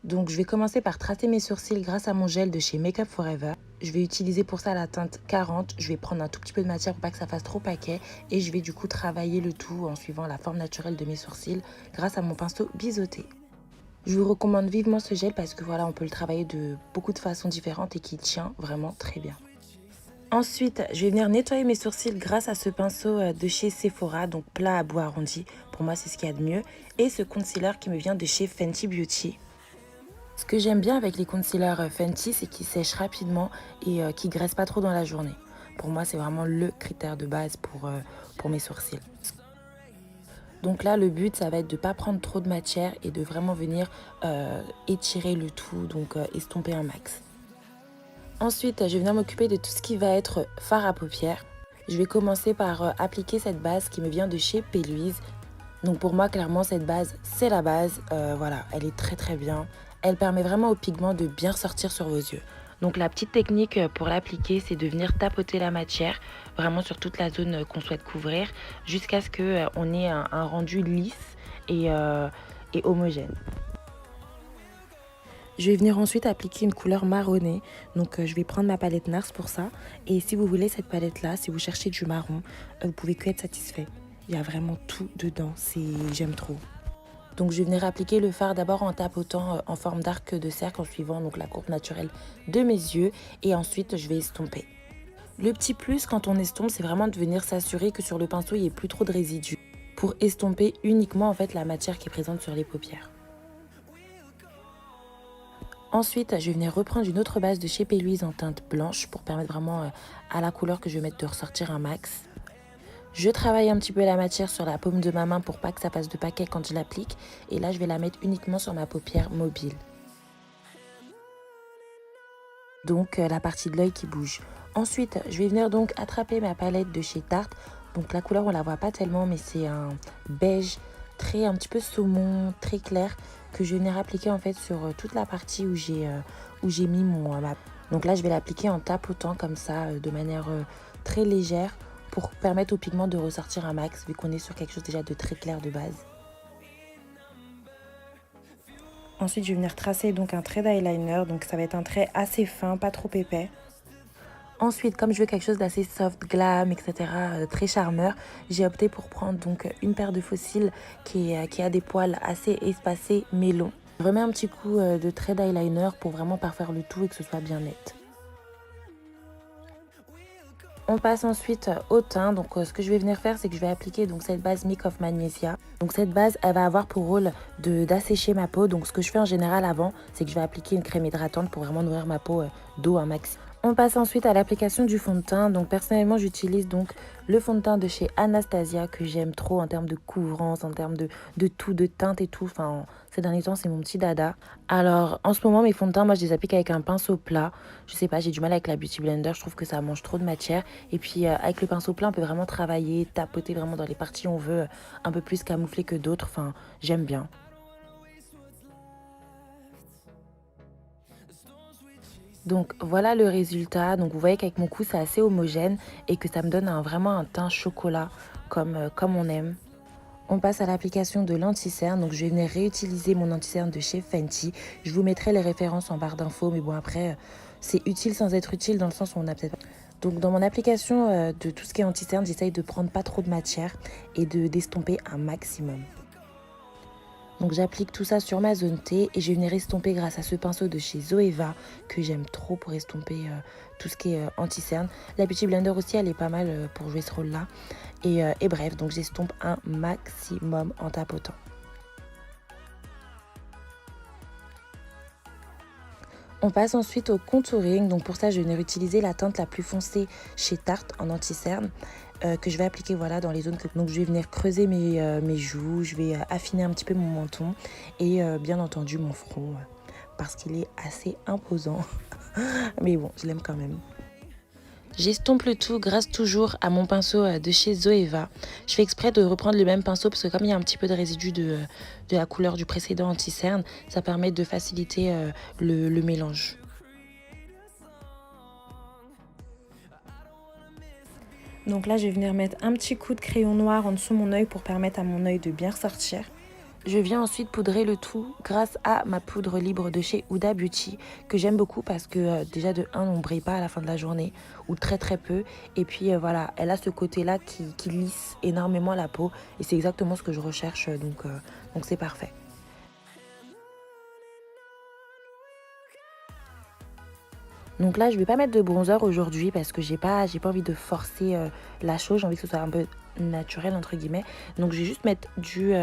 Donc je vais commencer par tracer mes sourcils grâce à mon gel de chez Make Up Forever. Je vais utiliser pour ça la teinte 40. Je vais prendre un tout petit peu de matière pour pas que ça fasse trop paquet. Et je vais du coup travailler le tout en suivant la forme naturelle de mes sourcils grâce à mon pinceau biseauté. Je vous recommande vivement ce gel parce que voilà, on peut le travailler de beaucoup de façons différentes et qui tient vraiment très bien. Ensuite, je vais venir nettoyer mes sourcils grâce à ce pinceau de chez Sephora, donc plat à bout arrondi. Pour moi, c'est ce qu'il y a de mieux. Et ce concealer qui me vient de chez Fenty Beauty. Ce que j'aime bien avec les concealers Fenty, c'est qu'ils sèchent rapidement et qu'ils ne graissent pas trop dans la journée. Pour moi, c'est vraiment le critère de base pour mes sourcils. Donc là, le but, ça va être de ne pas prendre trop de matière et de vraiment venir étirer le tout, donc estomper un max. Ensuite, je vais venir m'occuper de tout ce qui va être fard à paupières. Je vais commencer par appliquer cette base qui me vient de chez P. Louise. Donc pour moi, clairement, cette base, c'est la base. Voilà, elle est très très bien. Elle permet vraiment au pigment de bien ressortir sur vos yeux. Donc la petite technique pour l'appliquer, c'est de venir tapoter la matière, vraiment sur toute la zone qu'on souhaite couvrir, jusqu'à ce qu'on ait un rendu lisse et homogène. Je vais venir ensuite appliquer une couleur marronnée. Donc je vais prendre ma palette NARS pour ça. Et si vous voulez cette palette-là, si vous cherchez du marron, vous pouvez que être satisfait. Il y a vraiment tout dedans, j'aime trop. Donc je vais venir appliquer le fard d'abord en tapotant en forme d'arc de cercle en suivant donc la courbe naturelle de mes yeux. Et ensuite je vais estomper. Le petit plus quand on estompe, c'est vraiment de venir s'assurer que sur le pinceau, il n'y ait plus trop de résidus. Pour estomper uniquement en fait la matière qui est présente sur les paupières. Ensuite, je vais venir reprendre une autre base de chez P. Louise en teinte blanche pour permettre vraiment à la couleur que je vais mettre de ressortir un max. Je travaille un petit peu la matière sur la paume de ma main pour pas que ça passe de paquet quand je l'applique. Et là, je vais la mettre uniquement sur ma paupière mobile. Donc, la partie de l'œil qui bouge. Ensuite, je vais venir donc attraper ma palette de chez Tarte. Donc, la couleur, on la voit pas tellement, mais c'est un beige un petit peu saumon, très clair, que je vais venir appliquer en fait sur toute la partie où j'ai mis mon ma. Donc là, je vais l'appliquer en tapotant comme ça, de manière très légère, pour permettre au pigment de ressortir un max, vu qu'on est sur quelque chose déjà de très clair de base. Ensuite, je vais venir tracer donc un trait d'eyeliner, donc ça va être un trait assez fin, pas trop épais. Ensuite, comme je veux quelque chose d'assez soft, glam, etc., très charmeur, j'ai opté pour prendre donc une paire de faux cils qui a des poils assez espacés mais longs. Je remets un petit coup de trait d'eyeliner pour vraiment parfaire le tout et que ce soit bien net. On passe ensuite au teint. Donc ce que je vais venir faire, c'est que je vais appliquer donc cette base Milk of Magnesia. Donc cette base, elle va avoir pour rôle d'assécher ma peau. Donc ce que je fais en général avant, c'est que je vais appliquer une crème hydratante pour vraiment nourrir ma peau d'eau un max. On passe ensuite à l'application du fond de teint. Donc personnellement, j'utilise donc le fond de teint de chez Anastasia que j'aime trop en termes de couvrance, en termes de tout, de teinte et tout. Enfin, ces derniers temps, c'est mon petit dada. Alors, en ce moment, mes fonds de teint, moi, je les applique avec un pinceau plat. Je sais pas, j'ai du mal avec la Beauty Blender. Je trouve que ça mange trop de matière. Et puis, avec le pinceau plat, on peut vraiment travailler, tapoter vraiment dans les parties où on veut, un peu plus camoufler que d'autres. Enfin, j'aime bien. Donc voilà le résultat. Donc vous voyez qu'avec mon cou c'est assez homogène et que ça me donne vraiment un teint chocolat comme on aime. On passe à l'application de l'anti-cerne. Donc je vais venir réutiliser mon anti-cerne de chez Fenty. Je vous mettrai les références en barre d'infos. Mais bon après c'est utile sans être utile dans le sens où on a peut-être... Donc dans mon application de tout ce qui est anti-cerne, j'essaye de prendre pas trop de matière et d'estomper un maximum. Donc j'applique tout ça sur ma zone T et je vais venir estomper grâce à ce pinceau de chez Zoeva que j'aime trop pour estomper tout ce qui est anti-cerne. La Beauty Blender aussi, elle est pas mal pour jouer ce rôle-là. Et bref, donc j'estompe un maximum en tapotant. On passe ensuite au contouring. Donc pour ça, je vais venir utiliser la teinte la plus foncée chez Tarte en anti-cerne. Que je vais appliquer voilà, dans les zones que... Donc je vais venir creuser mes joues, je vais affiner un petit peu mon menton et bien entendu mon front parce qu'il est assez imposant. Mais bon, je l'aime quand même. J'estompe le tout grâce toujours à mon pinceau de chez Zoeva. Je fais exprès de reprendre le même pinceau parce que comme il y a un petit peu de résidu de la couleur du précédent anti-cerne, ça permet de faciliter le mélange. Donc là, je vais venir mettre un petit coup de crayon noir en dessous de mon œil pour permettre à mon œil de bien ressortir. Je viens ensuite poudrer le tout grâce à ma poudre libre de chez Huda Beauty que j'aime beaucoup parce que déjà de 1 on brille pas à la fin de la journée ou très très peu et puis voilà elle a ce côté là qui lisse énormément la peau et c'est exactement ce que je recherche donc c'est parfait. Donc là, je vais pas mettre de bronzer aujourd'hui parce que j'ai pas envie de forcer la chose. J'ai envie que ce soit un peu naturel entre guillemets. Donc je vais juste mettre du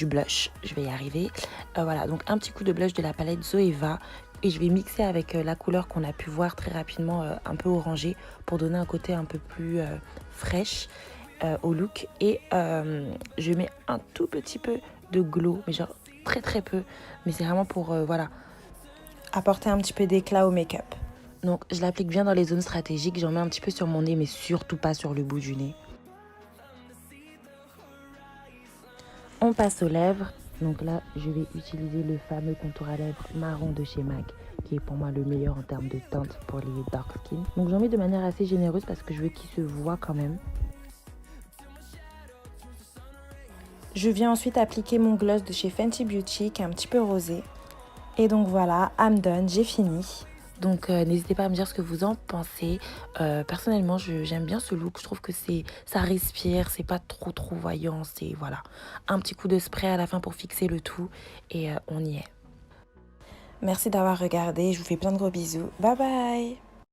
blush. Je vais y arriver. Voilà, donc un petit coup de blush de la palette Zoeva. Et je vais mixer avec la couleur qu'on a pu voir très rapidement, un peu orangée, pour donner un côté un peu plus fraîche au look. Et je mets un tout petit peu de glow, mais genre très très peu. Mais c'est vraiment pour, voilà, apporter un petit peu d'éclat au make-up. Donc je l'applique bien dans les zones stratégiques, j'en mets un petit peu sur mon nez mais surtout pas sur le bout du nez. On passe aux lèvres. Donc là je vais utiliser le fameux contour à lèvres marron de chez MAC qui est pour moi le meilleur en termes de teinte pour les dark skin. Donc j'en mets de manière assez généreuse parce que je veux qu'il se voit quand même. Je viens ensuite appliquer mon gloss de chez Fenty Beauty qui est un petit peu rosé. Et donc voilà, I'm done, j'ai fini. Donc n'hésitez pas à me dire ce que vous en pensez. Personnellement, j'aime bien ce look. Je trouve que ça respire, c'est pas trop voyant. C'est voilà, un petit coup de spray à la fin pour fixer le tout et on y est. Merci d'avoir regardé. Je vous fais plein de gros bisous. Bye bye.